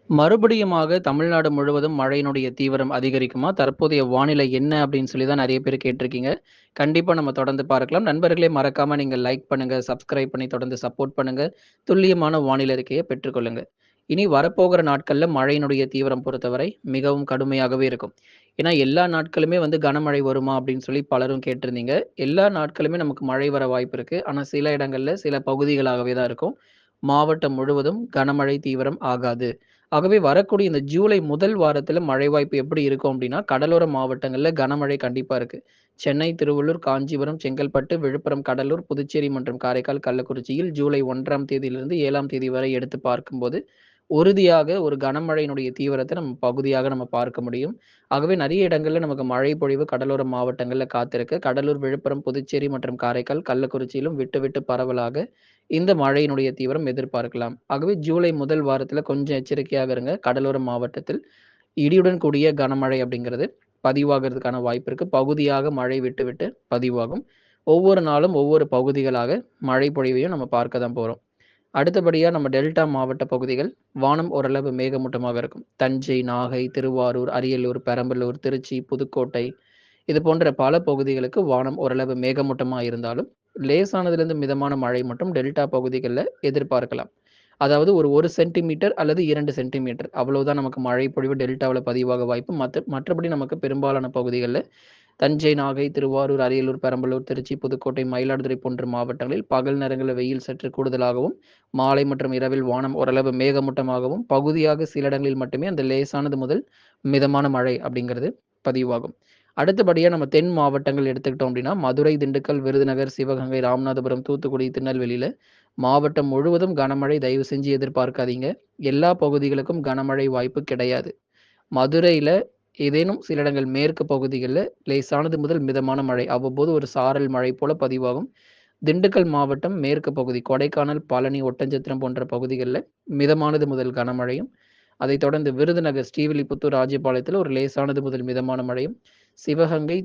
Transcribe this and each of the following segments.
மறுபடியுமாக தமிழ்நாடு முழுவதும் மழையினுடைய தீவிரம் அதிகரிக்குமா? தற்போதைய வானிலை என்ன அப்படின்னு சொல்லி தான் நெறைய பேர் கேட்டிருக்கீங்க. கண்டிப்பா நம்ம தொடர்ந்து பார்க்கலாம். நண்பர்களே மறக்காம நீங்க லைக் பண்ணுங்க, சப்ஸ்கிரைப் பண்ணி தொடர்ந்து சப்போர்ட் பண்ணுங்க. துல்லியமான வானிலை அறிக்கைய பெற்றுக்கொள்ளுங்க. இனி வரப்போகிற நாட்கள்ல மழையினுடைய தீவிரம் பொறுத்தவரை மிகவும் கடுமையாகவே இருக்கும். ஏன்னா எல்லா நாட்களுமே கனமழை வருமா அப்படின்னு சொல்லி பலரும் கேட்டிருந்தீங்க. எல்லா நாட்களுமே நமக்கு மழை வர வாய்ப்பு இருக்கு. ஆனா சில இடங்கள்ல சில பகுதிகளாகவே தான் இருக்கும். மாவட்டம் முழுவதும் கனமழை தீவிரம் ஆகாது. ஆகவே வரக்கூடிய இந்த ஜூலை முதல் வாரத்தில மழை வாய்ப்பு எப்படி இருக்கும் அப்டின்னா, கடலோர மாவட்டங்கள்ல கனமழை கண்டிப்பா இருக்கு. சென்னை, திருவள்ளூர், காஞ்சிபுரம், செங்கல்பட்டு, விழுப்புரம், கடலூர், புதுச்சேரி மற்றும் காரைக்கால், கள்ளக்குறிச்சியில் ஜூலை 1ஆம் தேதியிலிருந்து 7ஆம் தேதி வரை எடுத்து பார்க்கும்போது, உறுதியாக ஒரு கனமழையினுடைய தீவிரத்த நம்ம பகுதியாக நம்ம பார்க்க முடியும். ஆகவே நெறைய இடங்கள்ல நமக்கு மழை பொழிவு கடலோர மாவட்டங்கள்ல காத்திருக்கு. கடலூர், விழுப்புரம், புதுச்சேரி மற்றும் காரைக்கால், கள்ளக்குறிச்சியிலும் விட்டு விட்டு பரவலாக இந்த மழையினுடைய தீவிரம் எதிர்பார்க்கலாம். ஆகவே ஜூலை முதல் வாரத்தில கொஞ்சம் எச்சரிக்கையாக இருங்க. கடலோர மாவட்டத்தில் இடியுடன் கூடிய கனமழை அப்படிங்கிறது பதிவாகறதுக்கான வாய்ப்பு இருக்கு. பகுதியாக மழை விட்டு விட்டு பதிவாகும். ஒவ்வொரு நாளும் ஒவ்வொரு பகுதிகளாக மழை பொழிவையும் நம்ம பார்க்க தான் போறோம். அடுத்தபடியா நம்ம டெல்டா மாவட்ட பகுதிகள் வானம் ஓரளவு மேகமூட்டமாக இருக்கும். தஞ்சை, நாகை, திருவாரூர், அரியலூர், பெரம்பலூர், திருச்சி, புதுக்கோட்டை இது போன்ற பல பகுதிகளுக்கு வானம் ஓரளவு மேகமூட்டமா இருந்தாலும், லேசானதிலிருந்து மிதமான மழை மட்டும் டெல்டா பகுதிகள்ல எதிர்பார்க்கலாம். அதாவது ஒரு 1 சென்டிமீட்டர் அல்லது 2 சென்டிமீட்டர் அவ்வளவுதான் நமக்கு மழை பொழிவு டெல்டாவுல பதிவாக வாய்ப்பு. மற்றபடி நமக்கு பெரும்பாலான பகுதிகள்ல தஞ்சை, நாகை, திருவாரூர், அரியலூர், பெரம்பலூர், திருச்சி, புதுக்கோட்டை, மயிலாடுதுறை போன்ற மாவட்டங்களில் பகல் நேரங்களில் வெயில் சற்று கூடுதலாகவும், மாலை மற்றும் இரவில் வானம் ஓரளவு மேகமூட்டமாகவும், பகுதியாக சில இடங்களில் மட்டுமே அந்த லேசானது முதல் மிதமான மழை அப்படிங்கிறது பதிவாகும். அடுத்தபடியா நம்ம தென் மாவட்டங்கள் எடுத்துக்கிட்டோம் அப்படின்னா, மதுரை, திண்டுக்கல், விருதுநகர், சிவகங்கை, ராமநாதபுரம், தூத்துக்குடி, திருநெல்வேலியில மாவட்டம் முழுவதும் கனமழை தயவு செஞ்சு எதிர்பார்க்காதீங்க. எல்லா பகுதிகளுக்கும் கனமழை வாய்ப்பு கிடையாது. மதுரையில ஏதேனும் சில இடங்கள் மேற்கு பகுதிகள்ல லேசானது முதல் மிதமான மழை. அவ்வப்போது ஒரு சாரல் மழை போல பதிவாகும். திண்டுக்கல் மாவட்டம் மேற்கு பகுதி கொடைக்கானல், பழனி, ஒட்டஞ்சத்திரம் போன்ற பகுதிகள்ல மிதமானது முதல் கனமழையும், அதைத் தொடர்ந்து விருதுநகர், ஸ்ரீவில்லிபுத்தூர், ராஜபாளையத்தில ஒரு லேசானது முதல் மிதமான மழையும், சிவகங்கை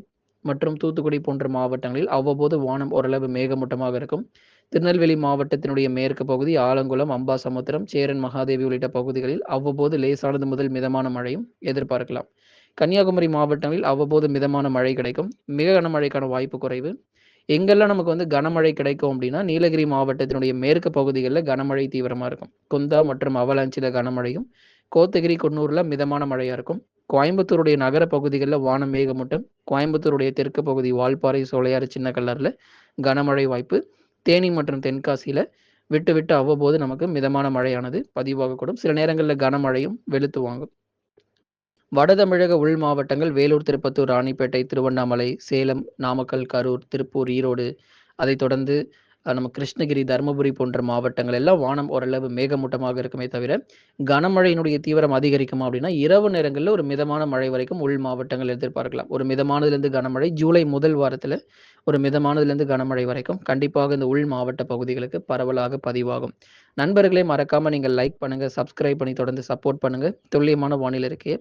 மற்றும் தூத்துக்குடி போன்ற மாவட்டங்களில் அவ்வப்போது வானம் ஓரளவு மேகமூட்டமாக இருக்கும். திருநெல்வேலி மாவட்டத்தினுடைய மேற்கு பகுதி, ஆலங்குளம், அம்பாசமுத்திரம், சேரன் மகாதேவி உள்ளிட்ட பகுதிகளில் அவ்வப்போது லேசானது முதல் மிதமான மழையும் எதிர்பார்க்கலாம். கன்னியாகுமரி மாவட்டங்களில் அவ்வப்போது மிதமான மழை கிடைக்கும். மிக கனமழைக்கான வாய்ப்பு குறைவு. எங்கெல்லாம் நமக்கு கனமழை கிடைக்கும் அப்படின்னா, நீலகிரி மாவட்டத்தினுடைய மேற்கு பகுதிகள்ல கனமழை தீவிரமா இருக்கும். குந்தா மற்றும் அவலாஞ்சில கனமழையும், கோத்தகிரி, குன்னூர்ல மிதமான மழையா இருக்கும். கோயம்புத்தூருடைய நகர பகுதிகள்ல வானம் மேகமூட்டம். கோயம்புத்தூருடைய தெற்கு பகுதி வால்பாறை, சோலையாறு, சின்னக்கல்லாறுல கனமழை வாய்ப்பு. தேனி மற்றும் தென்காசியில விட்டு விட்டு அவ்வப்போது நமக்கு மிதமான மழையானது பதிவாகக்கூடும். சில நேரங்கள்ல கனமழையும் வெளுத்து வாங்கும். வட தமிழக உள் மாவட்டங்கள் வேலூர், திருப்பத்தூர், ராணிப்பேட்டை, திருவண்ணாமலை, சேலம், நாமக்கல், கரூர், திருப்பூர், ஈரோடு, அதைத் தொடர்ந்து நம்ம கிருஷ்ணகிரி, தருமபுரி போன்ற மாவட்டங்கள் எல்லாம் வானம் ஓரளவு மேகமூட்டமாக இருக்குமே தவிர, கனமழையினுடைய தீவிரம் அதிகரிக்குமா அப்படின்னா, இரவு நேரங்கள்ல ஒரு மிதமான மழை வரைக்கும் உள் மாவட்டங்கள் எதிர்பார்க்கலாம். ஒரு மிதமானதிலிருந்து கனமழை ஜூலை முதல் வாரத்தில ஒரு மிதமானதிலிருந்து கனமழை வரைக்கும் கண்டிப்பாக இந்த உள் மாவட்ட பகுதிகளுக்கு பரவலாக பதிவாகும். நண்பர்களே மறக்காம நீங்க லைக் பண்ணுங்க, சப்ஸ்கிரைப் பண்ணி தொடர்ந்து சப்போர்ட் பண்ணுங்க. துல்லியமான வானிலை அறிக்கைய